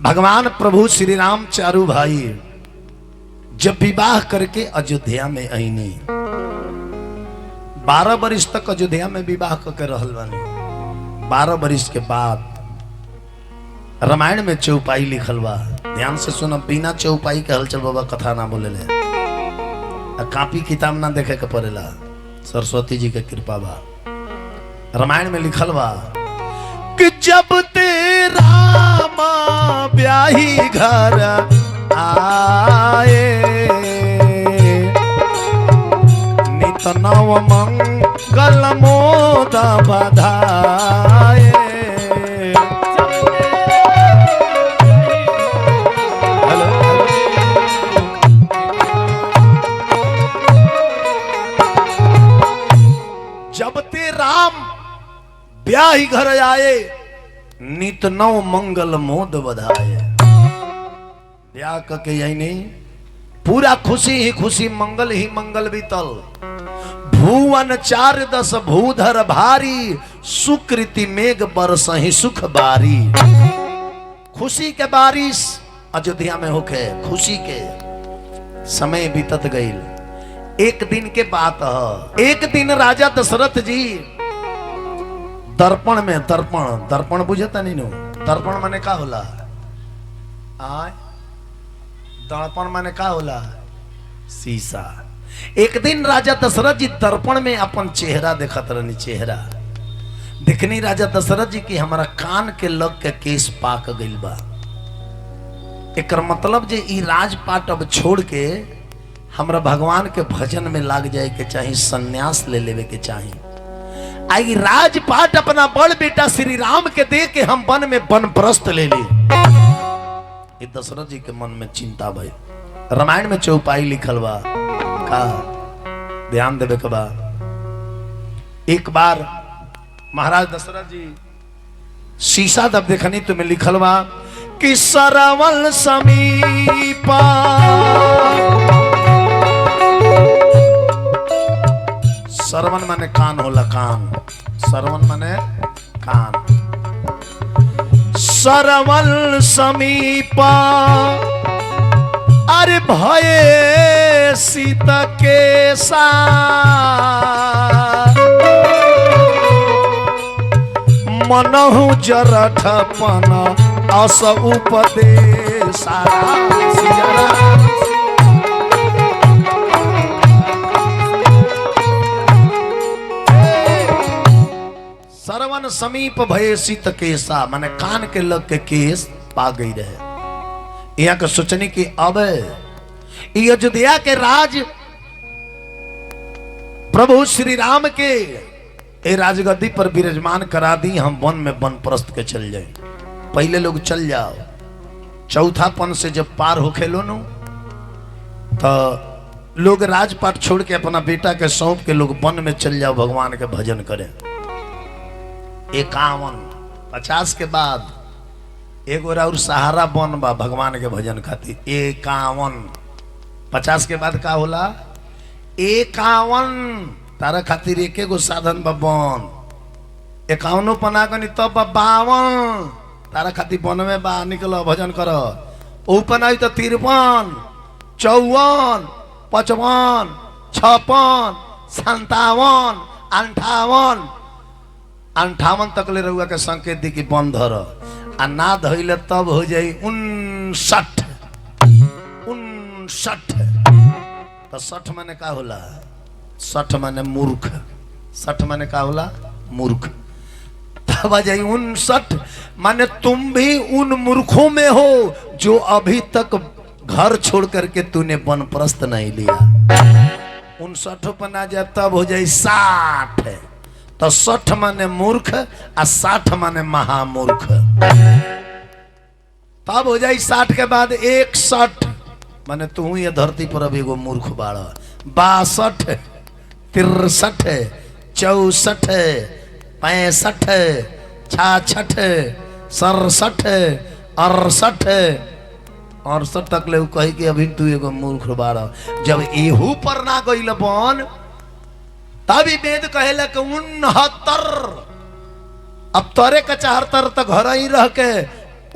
भगवान प्रभु श्री राम चारू भाई जब विवाह करके अयोध्या में आईनी 12 वर्ष तक अयोध्या में विवाह करके रहल बानी। 12 वर्ष के बाद रामायण में चौपाई लिखल बा। ध्यान से सुनो, बिना चौपाई के हलचल बाबा कथा ना बोले ले, कापी किताब ना देखे के पड़ेला। सरस्वती जी के कृपा बा। रामायण में लिखल बा कि जब तेरा माँ ब्याही घर आए, नित नव मंगल मोद बधाए। जब ते राम ब्याही घर आए, नित नव मंगल मोद बधाए। ब्याह करके यही नहीं, पूरा खुशी ही खुशी, मंगल ही मंगल बीतल। भुवन 4 भूधर भारी, सुकृति मेघ बरस ही सुख बारी। खुशी के बारिश अयोध्या में होके, खुशी के समय बीतत गईल। एक दिन के बात है, एक दिन राजा दशरथ जी दर्पण में, दर्पण बुझता नहीं नो? दर्पण माने का होला? आय दर्पण माने का होला? शीशा। एक दिन राजा दशरथ जी दर्पण में अपन चेहरा देखत रहनी। चेहरा देखनी राजा दशरथ जी की हमारा कान के लग के केस पाक गइल बा। एकर मतलब जे ई राजपाट अब छोड़ के हमरा भगवान के भजन में लाग जाए के चाहिए, सन्यास ले लेवे के चाहिए। आई राजपाट अपना बड़ बेटा श्री राम के दे के हम वन में वनप्रस्थ ले ली। ये दशरथ जी के मन में चिंता भाई। रामायण में चौपाई लिखल बा, का ध्यान देवे के बा। एक बार महाराज दशरथ जी शीशा तब देखनी, तुम्हें लिखल बा कि सरवल समीपा, सरवन माने कान होला, कान। सरवन माने कान। सरवल समीपा, अरे भये सीत के सा, मनहु जरठपन अस उपदेशा। सरवन समीप भये सीत केसा, माने कान के लग के केस पा गई रहे। यहाँ के सोचने की अब अयोध्या के राज प्रभु श्री राम के ए राजगद्दी पर विराजमान करा दी। हम वन में वनप्रस्थ के चल जाए। पहले लोग चल जाओ, चौथापन से जब पार हो खेलो नो, तो लोग राजपाट छोड़ के अपना बेटा के सौंप के लोग वन में चल जाओ, भगवान के भजन करें। 51 50 के बाद एगो और सहारा बन बा भगवान के भजन खातिर। 51 50 के बाद का होला? 51 तारा खातिर एक एगो साधन बा बन। 51 पना कनी तब 52 तारा खातिर बन में बा, निकलो भजन करो। ऊपर आई तो 53 54 55 56 57 58 तक ले रहुआ के संकेत दी कि बंद धर, आ ना धइले तब हो जाई 59। तो 60 माने का होला? 60 माने मूर्ख। 60 माने का होला? मूर्ख। तब आ जाई 59 माने तुम भी उन मूर्खों में हो जो अभी तक घर छोड़ करके तूने वनप्रस्थ नहीं लिया। 59 पर आ जाए तब हो जाए 60। तो 60 माने मूर्ख आ 60 माने महामूर्ख। तब हो जाए 60 के बाद 61 माने तू ये धरती पर अभी एगो मूर्ख बाड़ा। 62 63 64 65 66 67 68 तक ले कही कि अभी तू एगो मूर्ख बाड़ा। जब एहू पर ना गइल बन, तभी वेद कहेला कि 69। अब तोरे का 74 तक घर ही रह के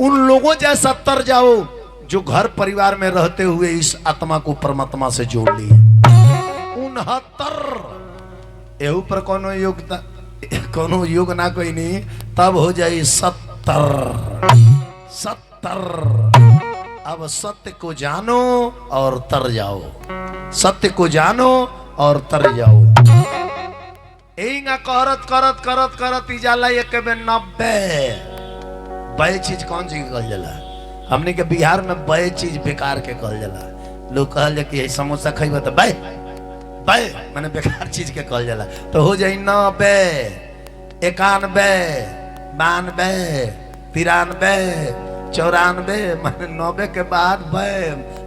उन लोगों जैसा तर जाओ जो घर परिवार में रहते हुए इस आत्मा को परमात्मा से जोड़ लिए। 69 एहू पर कोनो योग्यता कोनो योग ना कोई नहीं, तब हो जाए 70। अब सत्य को जानो और तर जाओ, सत्य को जानो और तर जाओ। करत करत करत करत जाला एक में 90 बे चीज कौन सी कहल जाला? हमने के बिहार में बे चीज बेकार के कहल जाला। लोग कहल जा कि समोसा खइबा तो बे बे माने बेकार चीज के कहल जाला। तो हो जाए 90 91 92 93 94 माने 90 के बाद बे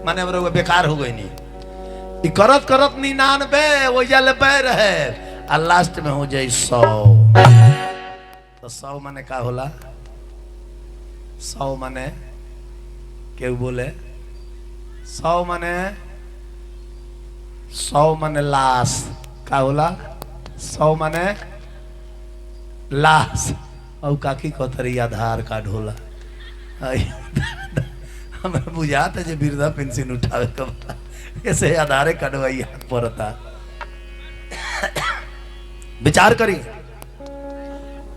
माने वो बेकार हो गई नहीं। करत करत 99 वो जाले बे रहे और लास्ट में हो जाए 100। तो 100 माने का होला? 100 माने क्यों बोले 100 माने लाश का होला? 100 माने लाश। और काकी कथरी आधार कार्ड होला। हमें बुझाता है वृद्धा पेंशन उठावे कब ऐसे आधार कार्ड वही हाथ पड़ता। विचार करी।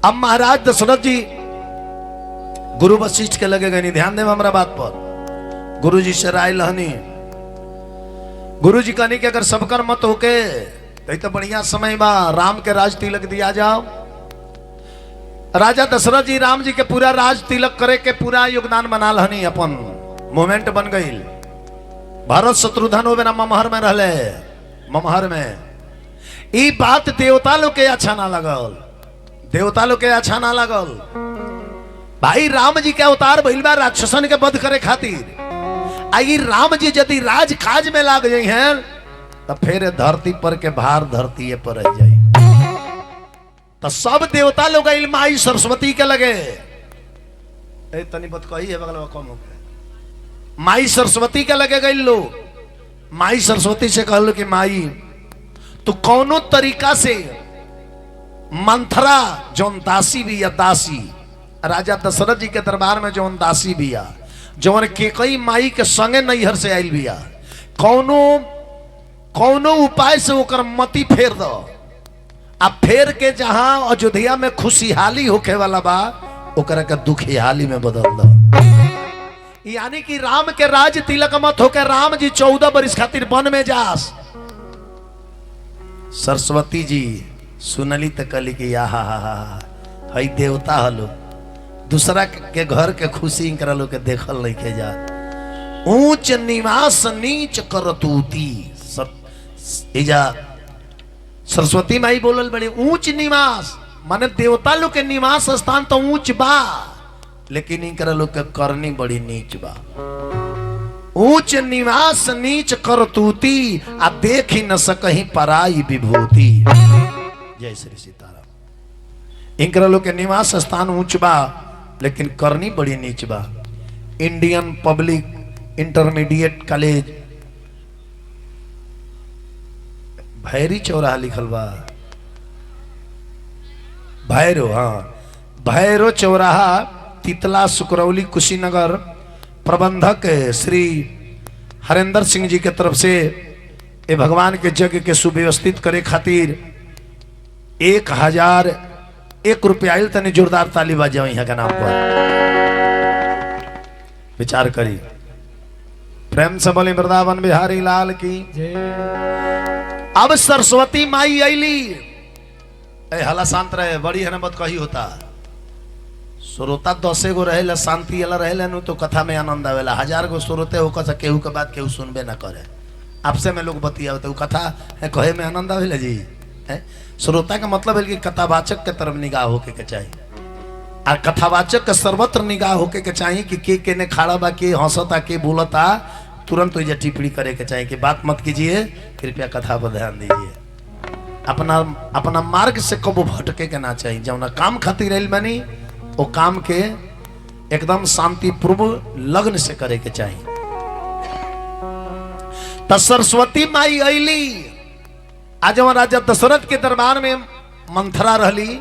अब महाराज दशरथ जी गुरु वशिष्ठ के लगे गए। ध्यान दे हमारा बात पर। गुरु जी से राय लहनी। गुरु जी कहनी कि अगर सबकर मत होके तो बढ़िया समय बा राम के राज तिलक दिया जाओ। राजा दशरथ जी राम जी के पूरा राज तिलक करे के पूरा योगदान बना लहनी। अपन मोमेंट बन गई। भरत शत्रुघ्न होवे ना ममहर में रहले। ममहर में ई बात देवता लोग के अच्छा ना लगल। देवता लोग के अच्छा ना लगल। भाई राम जी के अवतार भइल बा राक्षसन के वध करे खातिर। आई राम जी यदि राज काज में लाग जाई हैं तो फिर धरती पर के भार धरती पर रह जाई। तो सब देवता लोग माई सरस्वती के लगे। तनी बात कही है बगल में कम हो गया। माई सरस्वती के लगे गई लोग। माई सरस्वती से कहलो कि माई तू कौनो तरीका से मंथरा जौन दासी भी या दासी राजा दशरथ जी के दरबार में जौन दासी भी या जौन के कई माई के संगे नैहर से आयल भी या कौनो उपाय से ओकर मति फेर दो। अब फेर के जहां अयोध्या में खुशहाली होके वाला बा ओकरा के दुखियाली में बदल दो। यानी कि राम के राज तिलक मत होके राम जी 14 बरिस खातिर वन में जास। सरस्वती जी सुनली तो कली कि हा हई देवता हलो दूसरा के घर के खुशी करलो के देखल नहीं के जा। ऊंच निवास नीच करतूती इजा सरस्वती माई बोलल बड़ी ऊंच निवास माने देवता लोग के निवास स्थान तो ऊंच बा लेकिन इनकर लोग के करनी बड़ी नीच बा। ऊंच निवास नीच करतूती आ देख ही न सकही पराई विभूति। जय श्री सीताराम। इनकर लोग के निवास स्थान ऊंच बा लेकिन करनी बड़ी नीच बा। Indian public intermediate college Bhairi चौराहा लिखल बा। भैरो हाँ भैरो चौराहा तितला सुकरौली कुशीनगर। प्रबंधक श्री हरेंद्र सिंह जी के तरफ से ये भगवान के यज्ञ के सुव्यवस्थित करे खातिर 1001 रुपया आयल। तनी जोरदार ताली बाजाओ यहाँ के नाम पर। विचार करी। प्रेम से बोले वृंदावन बिहारी लाल की। अब सरस्वती माई आईली। हला शांत रहे बड़ी है मत कही होता। श्रोता 10 गो रहे शांति वाला रहे नु तो कथा में आनंद आवेला। 1000 गो श्रोते होकर से केहू के बात केहू सुनबे ना करे। आपसे में लोग बतिया तो कथा है कहे में आनंद आवेला जी है। श्रोता का मतलब है कि कथावाचक के तरफ निगाह होके के चाहिए और कथावाचक के सर्वत्र निगाह होके के चाहिए कि के ने खाड़ा बा के हंसता के बोलता तुरंत तो टिप्पणी करे के चाहिए कि बात मत कीजिए कृपया कथा पर ध्यान दीजिए। अपना मार्ग से कबो भटके के ना चाहिए। जब ना काम खातिर रहल बनी वो काम के एकदम शांतिपूर्व लग्न से करे के चाहिए। तो सरस्वती माई अली आज राजा दशरथ के दरबार में मंथरा रहली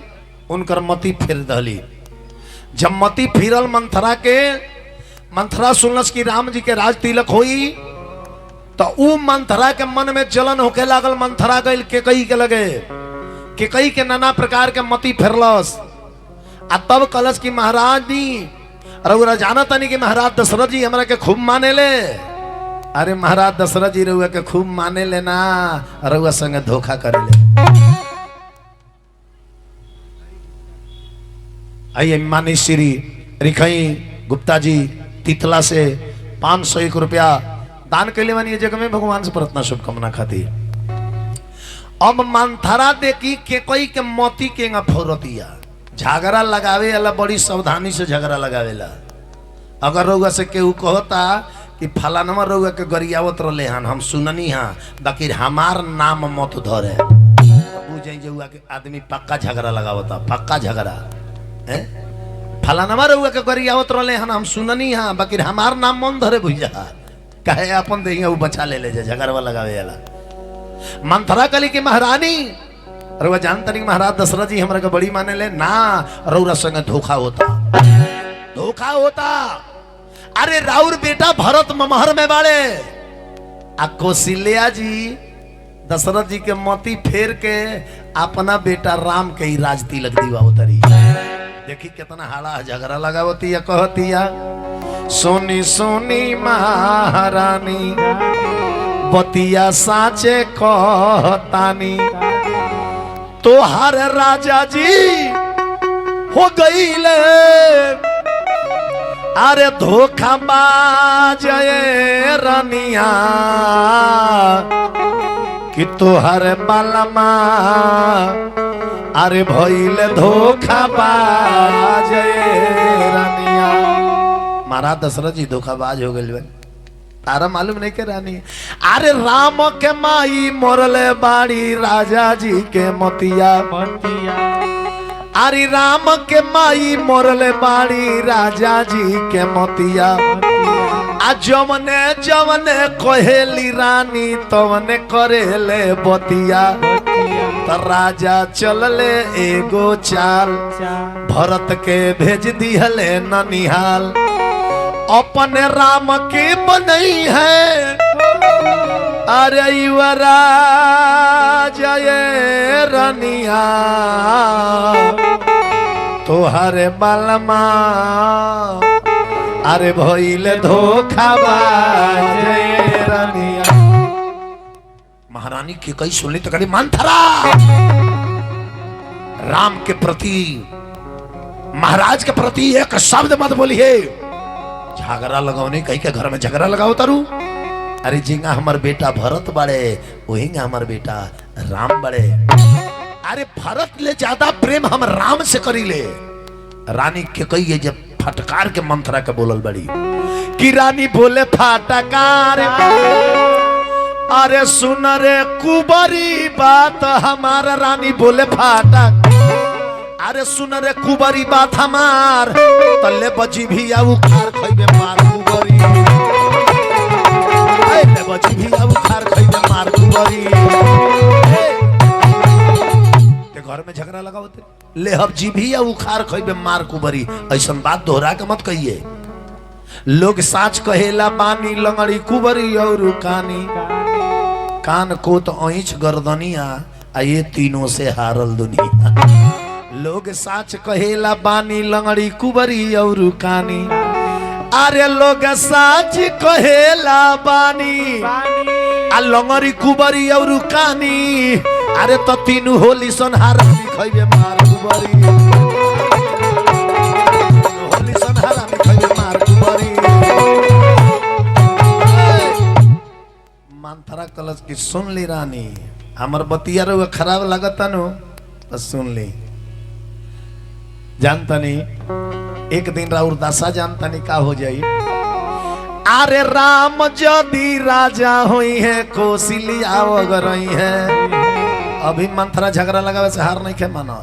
उनकर मति फेर दहली। जब मती फिरल मंथरा के, मंथरा सुनलस कि राम जी के राज तिलक होई, तो ऊ मंथरा के मन में जलन होके लागल। मंथरा गई केकई के लगे, केकई के नाना प्रकार के मती फिरलस। आ तब कलश की महाराज दी रउरा जाना तनी कि महाराज दशरथ जी हमरा के खूब माने ले। अरे महाराज दशरथ जी रउआ के खूब माने ले ना, रउआ संगे धोखा करे ले। आइए मानी श्री रिखई गुप्ता जी तितला से 501 रुपया दान के लिए मानिए जगह में भगवान से प्रार्थना शुभकामना खाती। अब मंथरा देखी के कोई के मोती के फोरतिया झगड़ा लगावे वाला बड़ी सावधानी से झगड़ा लगावेला। अगर रउआ से केहू कहता कि फलानमा रउआ के गरियावत रहे हन, हम सुननी हाँ, बाकी हमार नाम मत धरे, बुझे जुआ के आदमी पक्का झगड़ा लगावता, पक्का झगड़ा है। फलानमा रउआ के गरियावत रहे हन, हम सुननी हाँ, बाकी हमार नाम मन धरे बुझा कहे अपन देंगे वो बचा ले झगड़वा लगावे वाला। मंथरा कली की महारानी रउआ जानता नहीं महाराज दशरथ जी हमरा के बड़ी माने ले ना, रउरा संगे धोखा होता, धोखा होता। अरे राउर बेटा भरत ममहर में बाड़े, आ कौशल्या जी दशरथ जी के मोती फेर के अपना बेटा राम के ही राज तिलक दीवा उतरी। देखी कितना हाड़ा झगड़ा लगावती या कहती या सोनी सोनी महारानी बतिया साचे कहतानी, तो हर राजा जी हो गई ले, अरे धोखा बाजे रनिया कि तोहर बालमा, अरे भइल धोखा बाजे रनिया। महाराज दशरथ जी धोखाबाज हो गए, तारा मालूम नहीं के रानी। अरे राम के माई मोरले बाड़ी राजा जी के मोतिया, अरे राम के माई मोरले बाड़ी राजा जी के मोतिया। आ जवने जवने कहेली रानी तवने करेले बतिया। तो राजा चलले एगो चाल, भरत के भेज दिहले ननिहाल, अपने राम की बनई है। अरे युवराज ये रनिया तोहरे बालमा, अरे भइले धोखाबाज रनिया। महारानी की कई सुनली तो कही मंथरा राम के प्रति, महाराज के प्रति एक शब्द मत बोलिए। झगड़ा लगाओ कहीं के घर में झगड़ा लगाओ तारू। अरे जिंगा हमार बेटा भरत बड़े, वहींगा हमार बेटा राम बड़े। अरे भरत ले ज्यादा प्रेम हम राम से करी ले। रानी के कही जब फटकार के मंथरा के बोलल बड़ी कि रानी बोले फटकार, अरे सुन रे कुबरी बात हमारा। रानी बोले फटक, अरे सुन रे कुबरी बात हमार, तल्ले बची भी आऊ खार खइबे मार कुबरी, ले बची भी आऊ खार खइबे मार कुबरी। ते घर में झगड़ा लगावते, ले अब जी भी आऊ खार खइबे मार कुबरी। ऐसन बात दोहरा के मत कहिए। लोग साच कहेला बानी लंगड़ी कुबरी और कानी, कान को तो ऐंच गर्दनिया, आ ये तीनों से हारल दुनिया। लोग साच कहेला बानी लंगड़ी कुबरी और कानी, अरे लोग साच कहेला बानी आ लंगड़ी कुबरी और कानी। अरे तो तीनू होली सोनहारा खइबे मार कुबरी, होली सोनहारा खइबे मार कुबरी। मंथरा कलश की सुन ली रानी, हमर बतिया रे खराब लगता नो, बस सुन ली। जानता नहीं एक दिन राउर दासा जानता नहीं का हो जाई। अरे राम जदी राजा हुई है कौशल्या अगर है। अभी मंथरा झगड़ा लगावे से हार नहीं के माना।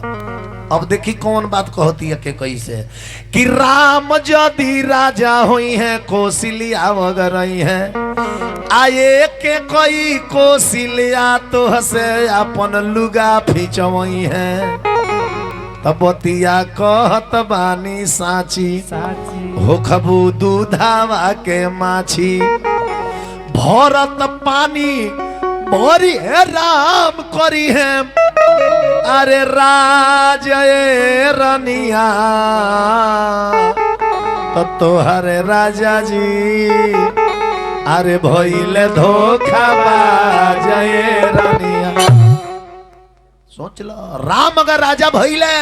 अब देखी कौन बात कहती है के कैसे कि राम जदी राजा हुई है कौशल्या अगर है। आए के कोई कौशल्या तो हसे अपन लुगा फिचवई है। तबतिया कहत बानी साची हो खबू दूधावा के माछी भरत पानी भरी है राम करी है अरे राज रनिया तो तोहरे राजा जी अरे भइले धोखा बाजय रनिया। सोच लो राम अगर राजा भइले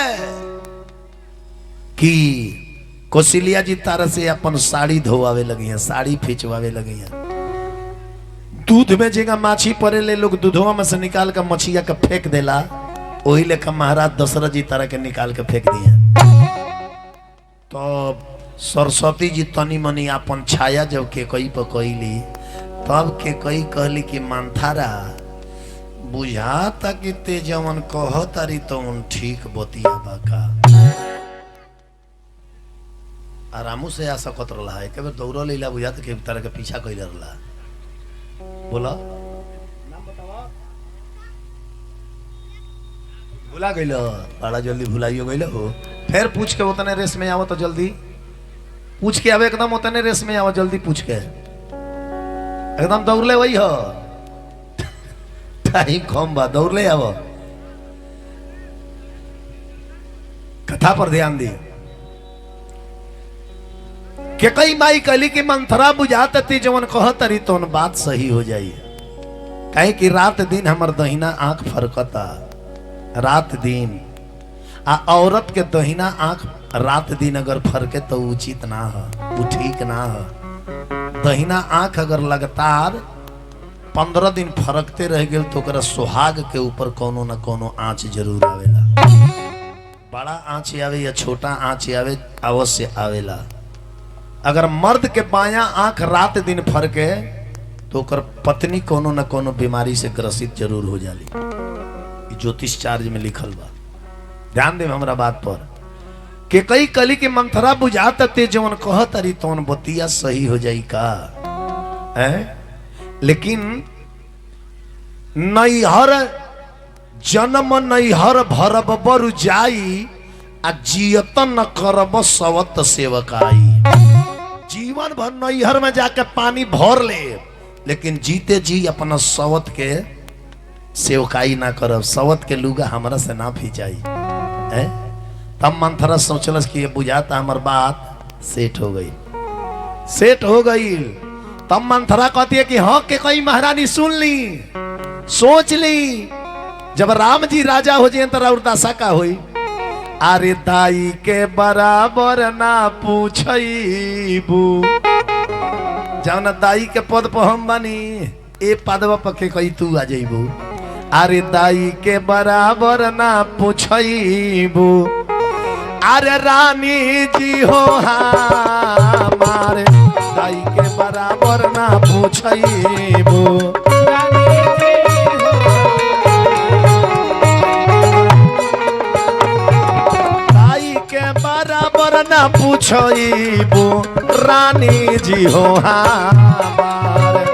कि कौशल्या जी तारा से अपन साड़ी धोवावे लगी है, साड़ी खिंचवावे लगी है। दूध में जगह माछी परे ले लोग दूधवा में से निकाल कर मछिया के फेंक देला, वही लेकर महाराज दशरथ जी तारा के निकाल के फेंक दिए। तो सरस्वती जी तनी मनी अपन छाया जब के कई पर कहली तब के कई कहली कि मंथारा बुझाता कि ते जवन कह तारी तो उन ठीक बतिया बाका आरामू से आ सकत रहा है के दौड़ लीला बुझाता कि तारा के पीछा कैले रहा। बोला नाम बतावा भुला गइल बड़ा जल्दी भुलाइयो गइल हो। फिर पूछ के उतने रेस में आओ तो जल्दी पूछ के आवे एकदम उतने रेस में आओ जल्दी पूछ के एकदम दौड़ ले वही हो टाइम कम बा दौड़ ले आओ। कथा पर ध्यान दी के कई माई कहली कि मंथरा बुझात थी जवन कहत रही तो बात सही हो जाई कहे कि रात दिन हमर दहिना आंख फरकता रात दिन आ औरत के दहिना आंख रात दिन अगर फरके तो उचित ना हो वो ठीक ना हो। दहिना आंख अगर लगातार 15 दिन फरकते रह गए तो ओकरा सुहाग के ऊपर कोनो न कोनो आंच जरूर आवेला। बड़ा आंच आवे या छोटा आंच आवे अवश्य आवेला। अगर मर्द के बायां आंख रात दिन फरके तो ओकर पत्नी कोनो न कोनो बीमारी से ग्रसित जरूर हो जाली। ज्योतिष चार्ज में लिखल बा ध्यान दे हमरा बात पर के कई कली के मंथरा बुझात ते जवन कहत रही तवन बतिया सही हो जाई का है। लेकिन नैहर जन्म नैहर भरब बरु जाई आ जियतन करब सवत सेवकाई। जीवन भर नैहर में जाके पानी भर ले लेकिन जीते जी अपना सवत के सेवकाई ना करब, सवत के लुगा हमरा से ना फिचाई है। तब मंथरा सोचलस कि ये बुझाता हमार बात सेट हो गई सेट हो गई। तब मंथरा कहती है कि हाँ के कई महारानी सुन ली सोच ली जब राम जी राजा हो जाए तो और दशा का हुई। अरे दाई के बराबर ना पूछबू जब ना दाई के पद पर हम बनी ए पदवा पके कही तू आ जाइबू। अरे दाई के बराबर ना पूछबू अरे रानी जी हो हमारे दाई के बराबर ना पूछबू। दाई के बराबर ना पूछबू रानी जी हो हमारे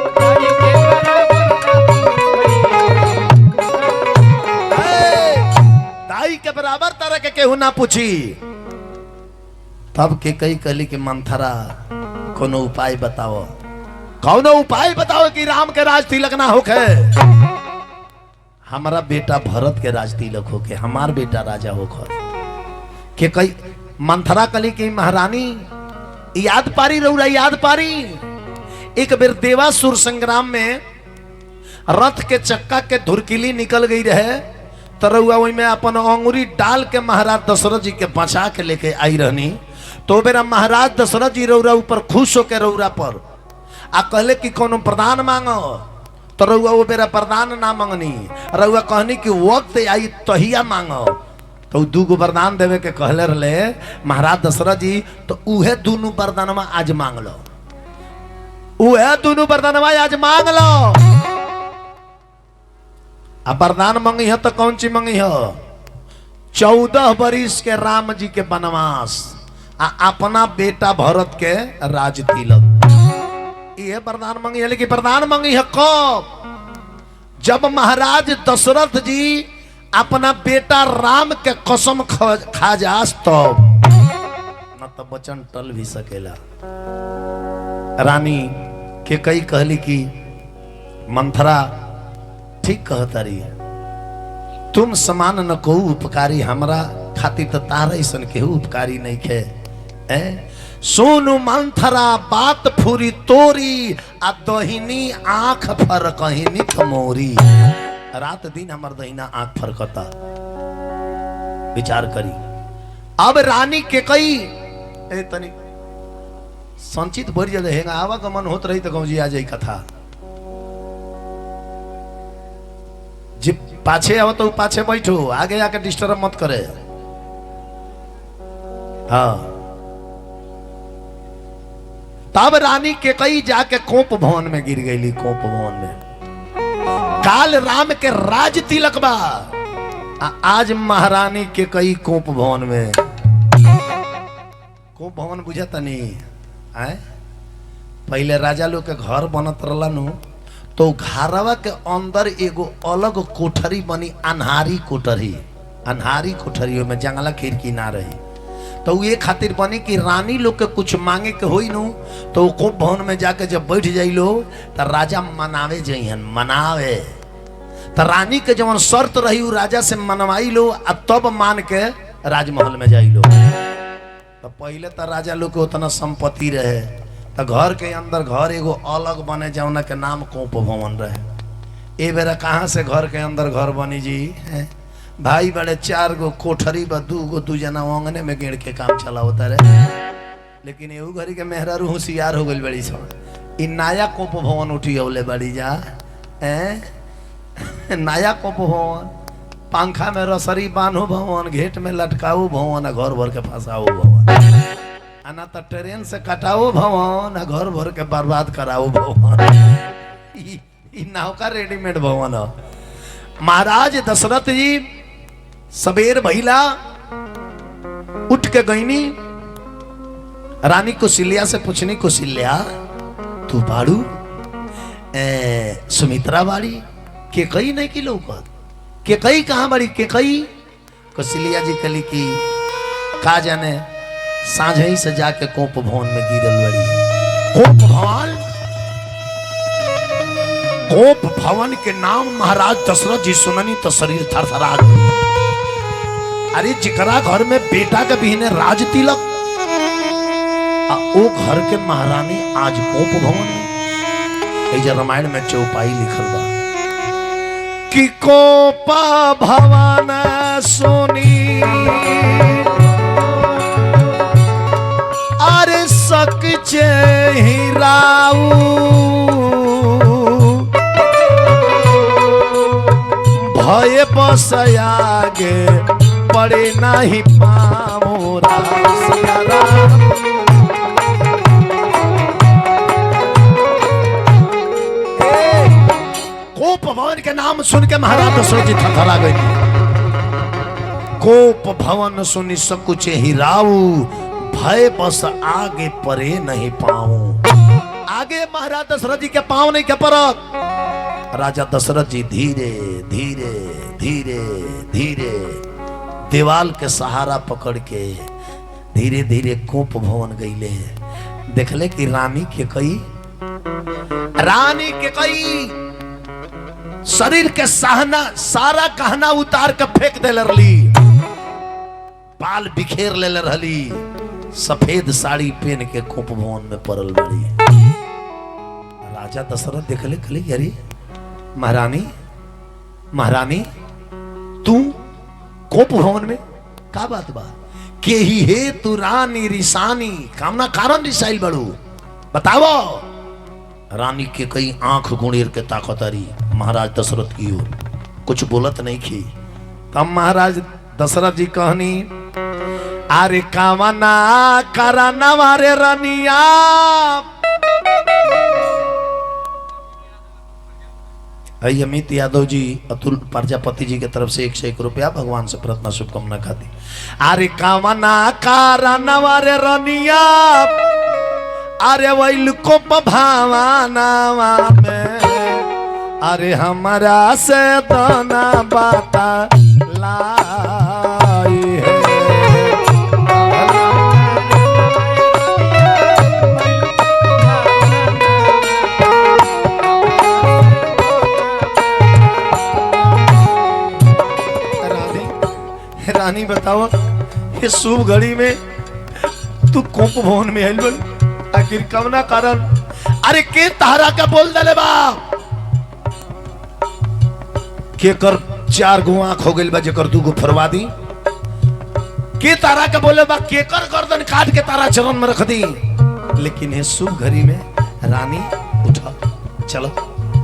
के बराबर तरह के केहू ना पूछी। तब के कई कहली कि मंथरा कोनो उपाय बताओ कौनो उपाय बताओ कि राम के राज तिलक ना होके हमारा बेटा भरत के राज तिलक होके हमार बेटा राजा होके। के कई मंथरा कहली कि महारानी याद पारी रउरा याद पारी एक बेर देवासुर संग्राम में रथ के चक्का के धुरकिली निकल गई रहे तरौआ में अपन अंगुरी डाल के महाराज दशरथ जी के बचा के लेके आई रहनी। तो बेरा महाराज दशरथ जी रौरा ऊपर खुश होके रौरा पर आ कहले कि कोनो प्रदान मांगो तो रौआ वो बेरा प्रदान ना मांगनी रौआ कहनी कि वक्त आई तहिया मांगो। तो दूगो वरदान देवे के कहले रहे महाराज दशरथ जी तो उहे दोनों वरदानमा आज मांग लो उहे दोनों वरदानमा आज मांग लो। अब वरदान मंगी है तो कौन सी मंगी है 14 बरिस के राम जी के वनवास आ अपना बेटा भरत के राज तिलक ये वरदान मंगी है। लेकिन वरदान मंगी है कब जब महाराज दशरथ जी अपना बेटा राम के कसम खा जास तो न तो बचन टल भी सकेला। रानी के कई कहली कि मंथरा ठीक कहता रही, तुम समान न को उपकारी, हमरा खातिर तो तारा ऐसन केहू उपकारी नहीं खे। सोनू मंथरा बात फूरी तोरी आ दहिनी आंख फरकहिनी मोरी। रात दिन हमर दहिना आंख फरकता। विचार करी। अब रानी के कई तनी संचित बढ़ जाए आवागमन होत रही तो गौजी आ जाई कथा। जी पाछे आओ तो पाछे बैठो, आगे आके डिस्टर्ब मत करे। हाँ तब रानी के कई जाके कोप भवन में गिर गई। कोप भवन में काल राम के राज तिलक बा, आज महारानी के कई कोप भवन में। कोप भवन बुझता नहीं आए, पहले राजा लोग के घर बनत रहला नु तो घरवा के अंदर एगो अलग कोठरी बनी, अन्हारी कोठरी। अन्हारी कोठरी में जंगला खिड़की ना रही तो ये खातिर बनी कि रानी लोग के कुछ मांगे के होई नु तो कोप भवन में जाके जब बैठ जाई लो तो राजा मनावे जइहन। मनावे तो रानी के जवन शर्त रही उ राजा से मनवाई लो आ तब मान के राजमहल में जाई लो। तो पहले तो राजा लोग के उतना संपत्ति रहे तो घर के अंदर घर एगो अलग बने जौना के नाम कोप भवन रहे। ए बेरा कहाँ से घर के अंदर घर बनी जी है? भाई बड़े 4 गो कोठरी बा, 2 गो 2 जना अंगने में गेड़ के काम चला होता रहे। लेकिन एहू घड़ी के मेहरारू होशियार हो गई बड़ी सब। इ नया कोप भवन उठी औले बड़ी जा नया कोप भवन, पंखा में रसरी बांधो भवन, घेट में लटकाओ भवन, घर भर के फंसाओ भवन, ना तो ट्रेन से कटाओ भवन, घर भर के बर्बाद कराओ भवन। इ नाव का रेडीमेड भवन है। महाराज दशरथ जी सबेर भइला उठ के गईनी, रानी कौशल्या से पूछनी, कौशल्या तू बाड़ू? सुमित्रा बाड़ी? के कई नहीं की लौकत? के कई कहाँ बाड़ी? के कई? कौशल्या जी कली की का जाने सांझ ही से जाके कोप भवन में गिरल बड़ी। कोप भवन, कोप भवन के नाम महाराज दशरथ जी सुननी तो शरीर थरथरा गई। अरे जिकरा घर में बेटा के बिहने राज तिलक ओ घर के महारानी आज कोप भवन में। रामायण में चौपाई लिखल बा कि कोप भवन सोनी अरे सकचे हिराऊ भय बसयागे पड़े नहीं पामोरा। कोप भवन के नाम सुन के महाराज दशरथ जी थरथरा गए। कोप भवन सुनी सकुचे हिराऊ भय बस आगे परे नहीं पाऊं। आगे महाराज दशरथ जी के पांव नहीं के परत। राजा दशरथ जी धीरे धीरे धीरे धीरे दीवाल के सहारा पकड़ के धीरे धीरे कोप भवन गईले। देखले कि रानी के कई शरीर के सहना सारा गहना उतार के फेंक दे रही, बाल बिखेर ले रही, सफेद साड़ी पहन के कोप भवन में पड़ल बड़ी। राजा दशरथ देखले कहले अरे महारानी, महारानी तू कोप भवन में का बात बा? के ही हे तू रानी रिसानी, कामना कारण रिसाइल बड़ू बताओ। रानी के कई आंख गुणेर के ताकतारी महाराज दशरथ की ओर कुछ बोलत नहीं की। तब महाराज दशरथ जी कहनी अरे कामना कराना वारे रनिया अमित यादव जी अतुल प्रजापति जी की तरफ से 101 रुपया भगवान से प्रार्थना शुभकामना खाती। अरे कामना कराना वारे रनिया अरे वैल को भावानावा में अरे हमारा से दाना बाता लाई है। रानी बताओ ये शुभ घड़ी में तू कोप भवन में आइल बन आखिर कवना कारण? अरे के तारा का बोल दले बा के कर 4 गो आंख हो गइल बा जेकर 2 गो फरवा दी। के तारा का बोले बा के कर गर्दन काट के तारा चरण में रख दी। लेकिन ये शुभ घड़ी में रानी उठा चलो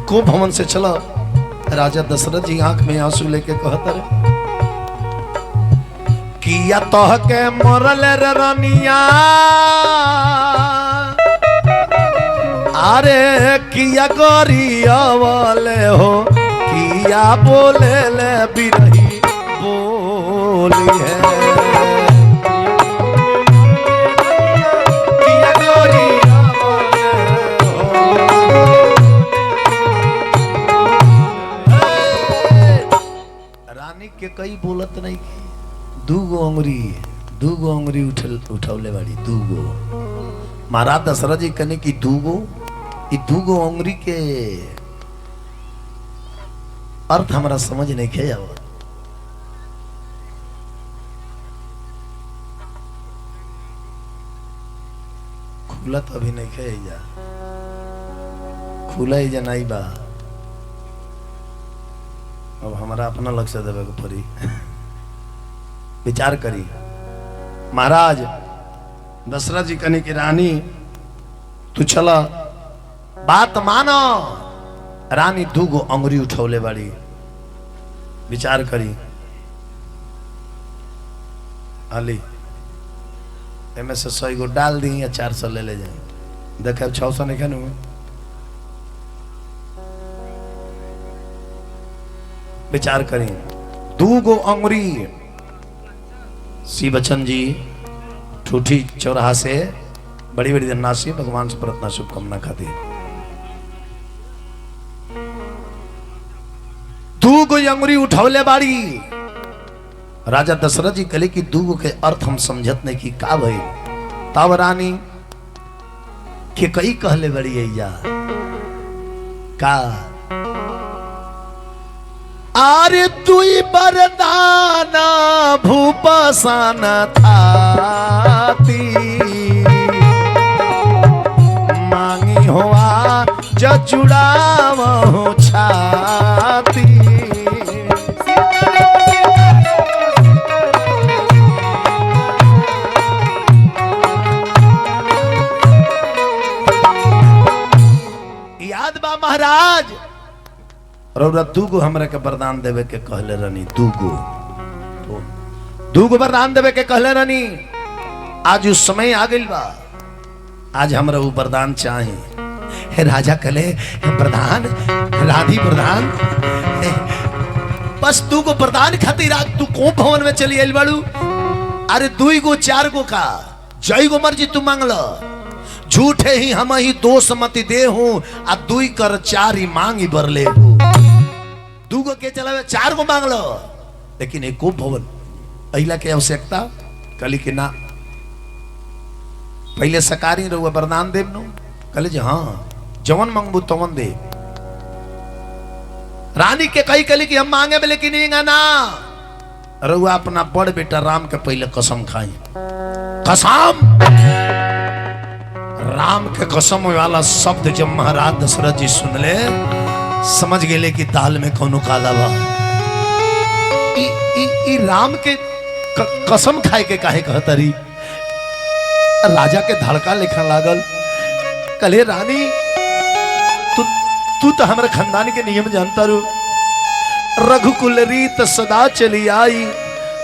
कोप भवन से चलो। राजा दशरथ जी आंख में आंसू लेके कहत रहे किया तोह के मरल रे रानिया अरे किया गोरिया वाले हो किया बोले ले बिरही बोली है। किया गोरिया वाले हो। रानी के कई बोलत नहीं की 2 गो अंगुरी उठौले बाड़ी 2 गो। महाराज दशरथ जी कहने की 2 गो अंगुरी के अर्थ हमारा समझ नहीं खे जाओ। खुला तो अभी नहीं खे जा खुला ही जनाई बा। अब हमारा अपना लक्ष्य देवे को पड़ी विचार करी। महाराज दशरथ जी कहने की रानी तू चला बात मानो। रानी 2 गो अंगुरी उठौले बाड़ी विचार करी अली एमे से 100 गो डाल दी या 400 ले जाए देखे 600 नहीं खानू। विचार करी 2 गो अंगुरी सी बच्चन जी ठूठी चौराहा से बड़ी बड़ी धनराशि भगवान से प्रार्थना शुभकामना खाती। 2 गो अंगुरी उठौले बाड़ी। राजा दशरथ जी कहले कि 2 गो के अर्थ हम समझत नहीं कि का भई। तब रानी के कई कहले बड़ी है का आरे तुई बरदान भूपसन थाती मांगी हुआ जुड़ावो छाती। याद बा महाराज रौरा 2 गो हमरा के वरदान देवे के कहले रहनी 2 गो वरदान देवे के कहले रहनी। आज उस समय आ गइल बा आज हमरा वो वरदान चाहे। हे राजा कहले प्रधान राधी प्रधान बस 2 गो वरदान खातिर तू कोप भवन में चली आइल बाड़ू। अरे 2 गो 4 गो का जय गो मर्जी तू मांग लो। झूठे ही हम ही 2 सम्मति दे हूं आ 2 कर 4 ही मांगी बरले हो। 2 गो के चलावे 4 गो मांग लो। लेकिन एक कोप भवन अहिला के आवश्यकता कली के ना पहले सकारी रहुआ वरदान देव नो कले जी हाँ जवन मांगबू तवन दे। रानी के कही कली कि हम मांगे बे लेकिन ना रहुआ अपना बड़ बेटा राम के पहले कसम खाई। कसम राम के कसम वाला शब्द जब महाराज दशरथ जी सुन ले समझ गए कि दाल में कौन काला बा। ई राम के कसम खाए के काहे कहतरी। राजा के धड़का लिखा लागल कले रानी तू तो हमारे खानदान के नियम जानता रू। रघुकुल रीत सदा चली आई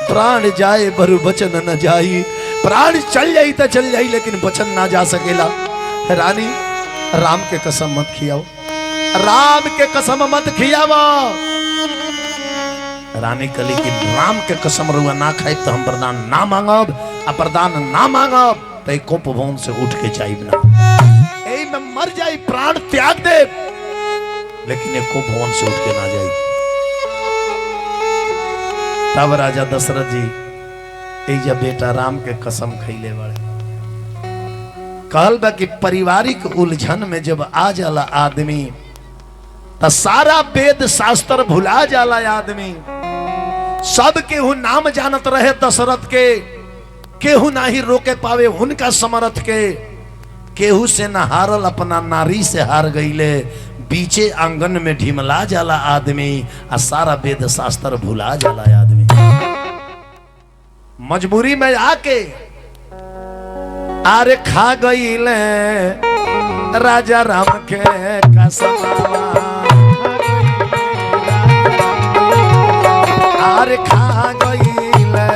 प्राण जाए बरु बचन न जाई। प्राण चल जाई तो चल जाई लेकिन बचन ना जा सकेला। रानी राम के कसम मत खियाओ राम के कसम मत खियाओ। रानी कली की राम के कसम रुआ ना खाए तो हम वरदान ना मांगब आ वरदान ना मांगब तो कोप भवन से उठ के जाइब ना। ए में मर जाई प्राण त्याग दे लेकिन कोप भवन से उठ के ना जाई। तब राजा दशरथ जी एजा बेटा राम के कसम खैले बड़े। कहल बा कि पारिवारिक उलझन में जब आ जाला आदमी तो सारा वेद शास्त्र भुला जाला आदमी। सब केहू नाम जानत रहे दशरथ के, केहू ना ही रोके पावे उनका समर्थ के। केहू से न हारल अपना नारी से हार गईले। बीचे आंगन में ढिमला जाला आदमी आ सारा वेद शास्त्र भुला जाला आदमी। मजबूरी में आके आरे खा गईले राजा राम के कसमवा। आरे खा गईले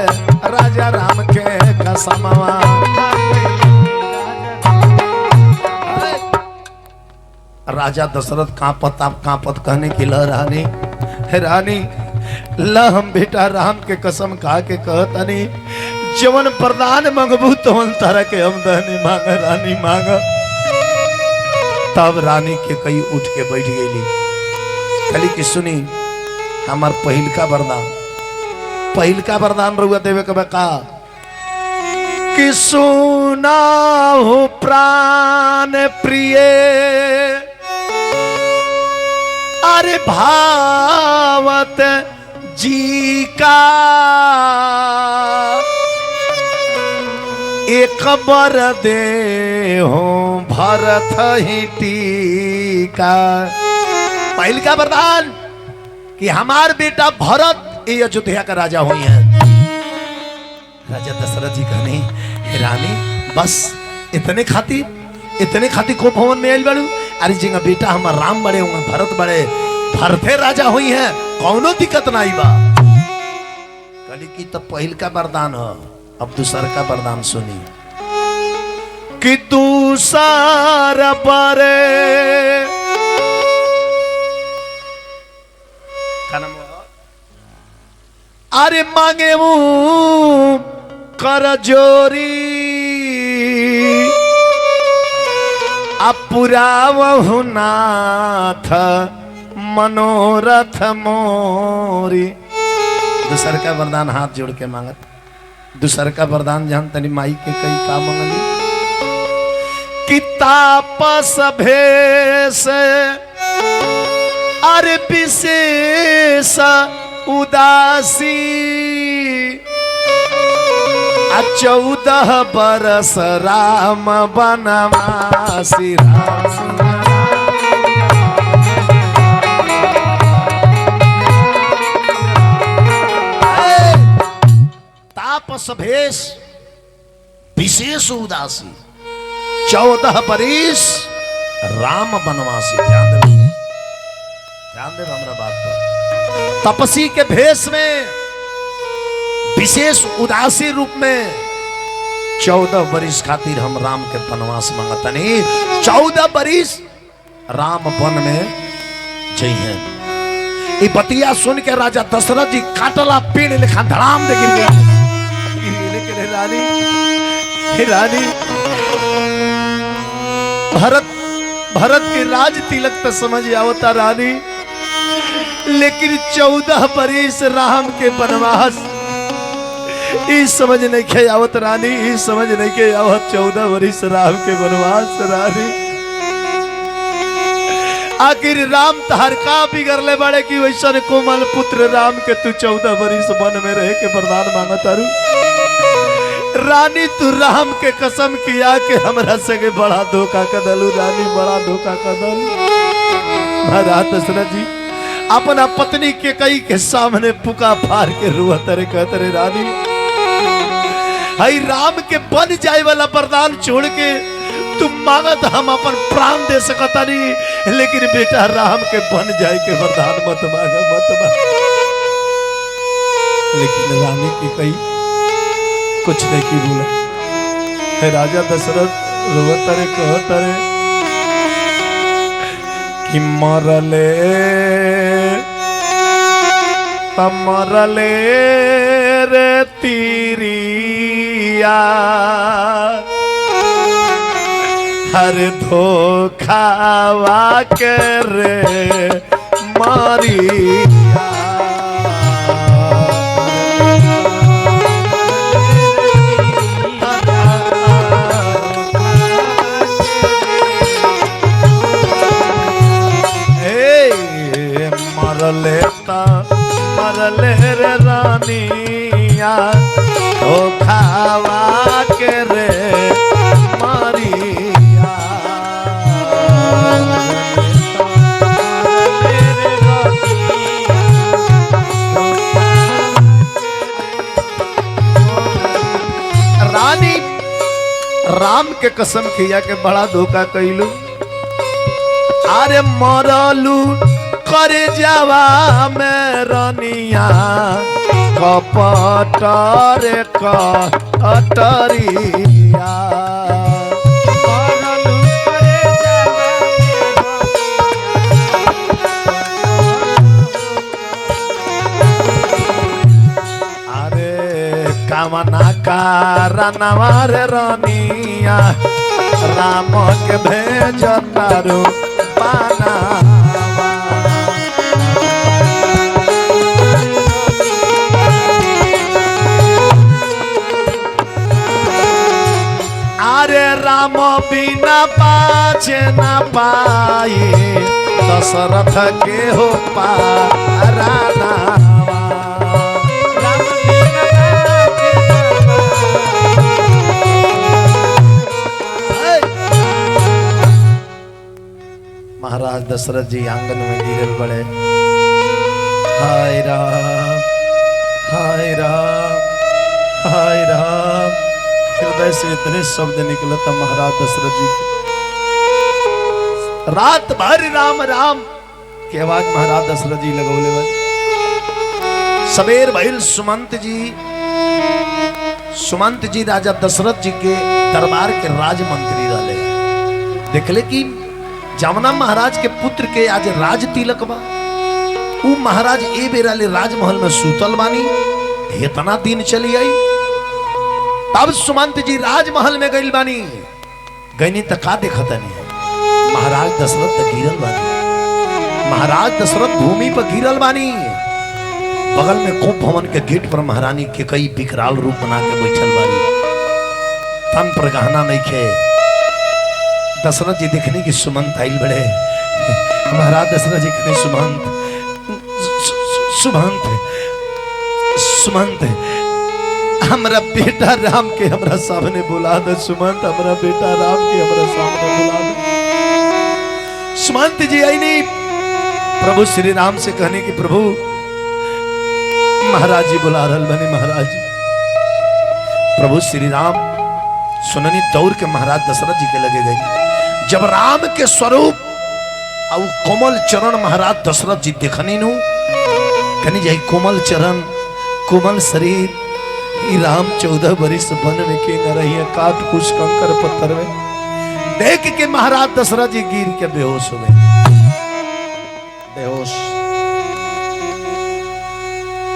राजा राम के कसमवा। राजा दशरथ कांपत कहने की ल रानी, रानी ल हम बेटा राम के कसम खा के कहतनी जवन प्रदान मंगबू तवन तरह के हम दहनी मांग रानी मांग। तब रानी के कई उठ के बैठ गई। कली की सुनी हमार पहिलका वरदान रुआ देवे के का कि सुना हो प्राण प्रिय अरे भावत जी का एक बर दे हो भरत ही टीका। पहल का वरदान कि हमार बेटा भरत ये अयोध्या का राजा हुई है। राजा दशरथ जी कहने रानी बस इतने खाती को भवन में आयल बड़ू। अरे जी बेटा हमार राम बड़े हुए भरत बड़े भरते राजा हुई है कौनो दिक्कत नहीं बा। कली की तो पहल का वरदान हो। अब दूसर का वरदान सुनी कि दूसर बरे अरे मांगे मुंह कर जोरी अपुरावहु नाथ मनोरथ मोरी। दूसर का वरदान हाथ जोड़ के मांगत। दूसर का वरदान जान तनी माई के कई का मंगली कि तापस भेष अरे विशेष उदासी 14 बरस राम बनवासी। तापस भेष विशेष उदासी 14 बरिस राम बनवासी। ध्यान दे हमरा बात पर। तपसी के भेष में विशेष उदासी रूप में 14 बरिस खातिर हम राम के वनवास मांगतनी। 14 बरिस राम वन में जइहे। ई बतिया सुन के राजा दशरथ जी काटला पेड़ लेखा धड़ाम दे गिर गया। रानी भरत के राज तिलक तो समझ आवता रानी, लेकिन 14 बरिस राम के वनवास इस समझ नहीं के आवत रानी, इस समझ नहीं के आवत 14 बरिस राम के वनवास रानी। आखिर राम तहर का बिगड़ले बड़े कि वैसा कोमल पुत्र राम के तू 14 बरिस वन में रह के वरदान मांगत तारू। रानी तू राम के कसम किया कि हमरा सगे बड़ा धोखा कदलू रानी, बड़ा धोखा कदलू। महाराज दशरथ जी अपना पत्नी के कई के सामने पुका फाड़ के रुआ तरे कहते रे रानी हई राम के बन जाए वाला वरदान छोड़ के तुम मांगत हम अपन प्राण दे सकता नहीं, लेकिन बेटा राम के बन जाए के वरदान मत मांगा मत मांगा। लेकिन रानी की कई कुछ नहीं की बोला। है राजा दशरथ रोवतरे कहतरे कि मरले तमरले रे तीरिया हर धोखावा के रे मारिया। मरले मरले रे रानिया ओ खावा के रे मारिया रानी राम के कसम खिया के बड़ा धोखा कैलू अरे मरलू करे जावा में रनिया कपट रे कटरिया अरे कामना कारणवा रे रनिया राम के भेज तारू पाना अरे राम बिना पाछे न पाए दशरथ के हो पारानावा महाराज दशरथ जी आंगन में गिरल पड़े हाय राम हाय राम हाय राम हृदय से इतने शब्द निकले था महाराज दशरथ जी के रात भर राम राम के आवाज महाराज दशरथ जी लगौले बन सबेर भइल सुमंत जी राजा दशरथ जी के दरबार के राजमंत्री रहले देखले कि जमुना महाराज के पुत्र के आज राज तिलक बा उ महाराज ए बेरा ले राजमहल में सूतल बानी इतना दिन चली आई तब सुमंत जी राजमहल में गइल बानी गईनी त का देखतनी महाराज दशरथ गिरल बानी महाराज दशरथ भूमि पर गिरल बानी बगल में कोप भवन के गेट पर महारानी के कई विकराल रूप बना के बैठल बानी तन पर गहना नहीं खे दशरथ जी देखने की सुमंत आइल बड़े महाराज दशरथ जी कहने सुमंत हमरा बेटा राम के हमरा सामने बुला दे सुमंत हमरा बेटा राम के हमरा सामने बुला दे सुमंत जी आई नहीं प्रभु श्री राम से कहने की प्रभु महाराज जी बुला रहल बने महाराज प्रभु श्री राम सुननी दौड़ के महाराज दशरथ जी के लगे गए जब राम के स्वरूप और कोमल चरण महाराज दशरथ जी देखनी नु कनी जाई कोमल चरण कोमल शरीर राम 14 बरिस वन में के न रही है काट कुछ कंकर पत्थर में देख के महाराज दशरथ जी गिर के बेहोश हो गए बेहोश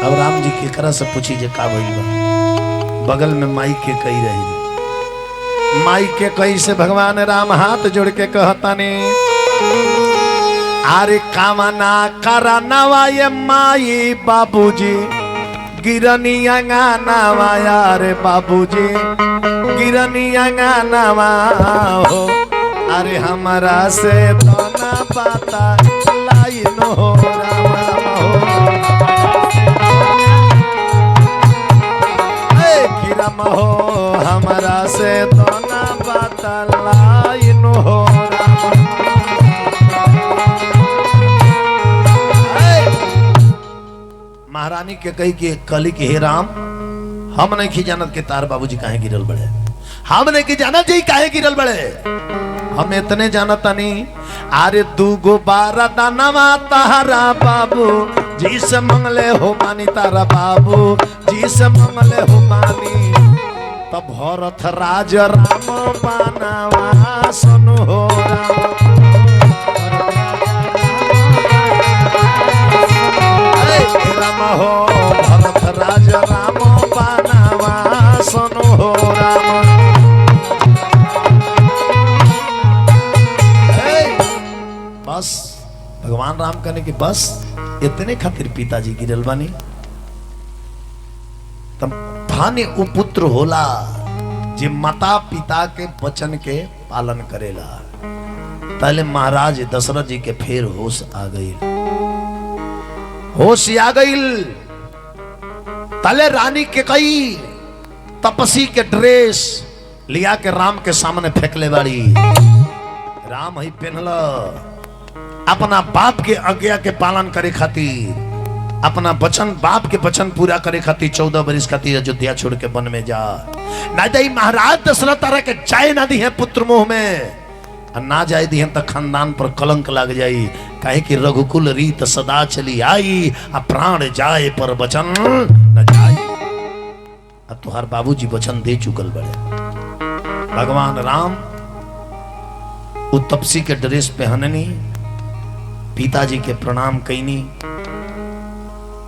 अब राम जी केकरा से पूछी जे का भइल बा बगल में माई के कही रही माई के कही से भगवान राम हाथ जोड़ के कहतानी अरे कामना करनवा ये माई बाबूजी गिरनी अंगनावा यारे बाबूजी गिरनी अंगनावा हो अरे हमारा से तो ना पता लाइन हो राम राम हो गिरम हो हमारा से तो ना पता लाइन हो राम महारानी के कही कि कली के हे राम हम नहीं की जानत के तार बाबूजी काहे गिरल बड़े हम नहीं की जानत जी काहे गिरल बड़े हम इतने जानत नहीं अरे दूगो बारा दानवा तारा बाबू जी से मंगले हो मानी तारा बाबू जी से मंगले हो मानी तब भरत राज राम पानावा सुनो हो राम राम हो भरत राज राम पानावा सुनो हो राम बस भगवान राम कहने की बस इतने खातिर पिताजी गिरल बानी तब भाने पुत्र होला जे माता पिता के वचन के पालन करेला पहले महाराज दशरथ जी के फेर होश आ गई होश आ गई। तले रानी के कई तपसी के ड्रेस लिया के राम के सामने फेंक ले बाड़ी। राम ही पहनल अपना बाप के आज्ञा के पालन करे खातिर, अपना वचन बाप के वचन पूरा करे खातिर 14 बरिस खातिर अयोध्या छोड़ के वन में जा। ना तो महाराज दशरथ तारा के जाए ना दी है पुत्र मोह में, ना जाए दी तो खानदान पर कलंक लग जाई। कहे कि रघुकुल रीत सदा चली आई, आ प्राण जाए पर वचन न जाए। अब तुहार बाबूजी वचन दे चुकल बड़े। भगवान राम उ तपसी के ड्रेस पहननी, पिताजी के प्रणाम कैनी,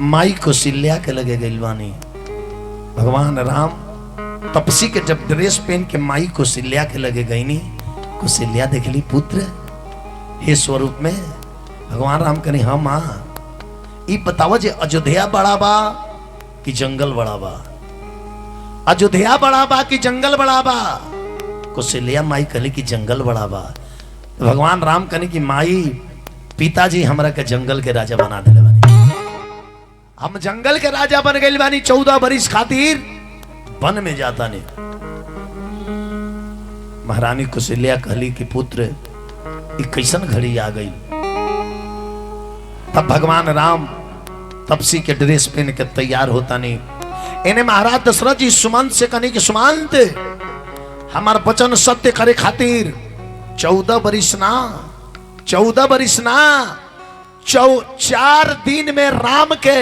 माई कौशल्या के लगे गइल बानी। भगवान राम तपसी के जब ड्रेस पहन के माई कौशल्या के लगे गईनी, कौशल्या देखली पुत्र हे स्वरूप में। भगवान राम करी हाँ माँ, ई बतावा जे अयोध्या बड़ा बा कि जंगल बड़ा बा? अयोध्या बड़ा बा कि जंगल बड़ा बा? कौशल्या माई कहली कि जंगल बड़ा बा। भगवान राम कहनी कि माई पिताजी हमरा के जंगल के राजा बना दिले बानी, हम जंगल के राजा बन गए बानी। 14 बरिस खातिर वन में जाता नहीं। महारानी कौशल्या कहली कि पुत्र ये कैसन घड़ी आ गई? तब भगवान राम तपसी के ड्रेस पहन के तैयार होता नहीं। इन्हें महाराज दशरथ जी सुमंत से कहनी कि सुमंत हमार वचन सत्य करे खातिर 14 बरिस ना 4 दिन में राम के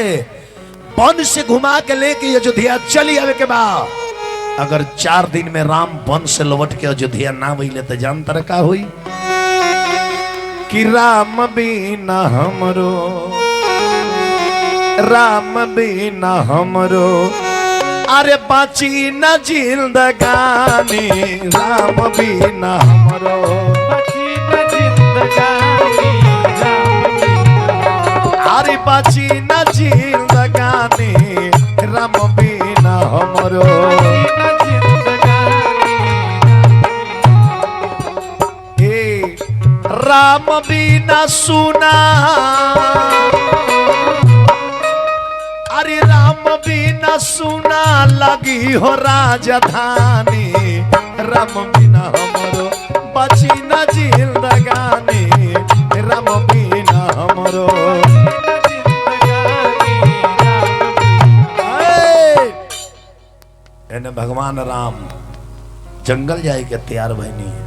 वन से घुमा के लेके अयोध्या चली आवे के बाद, अगर 4 दिन में राम वन से लौट के अयोध्या ना भइले तो जान तर का हुई कि राम बिना हमरो, राम बिना हमरो अरे बाची न जिंदगानी, राम बिना हमरो बाची न जिंदगानी, अरे बाची न जिंदगानी, राम बिना हमरो ए राम बिना सुना, अरे राम बिना सुना लगी हो राजधानी, राम बिना हमरो बाची न जिंदगानी, राम बिना हमरो। भगवान राम जंगल जाए के तैयार भइनी।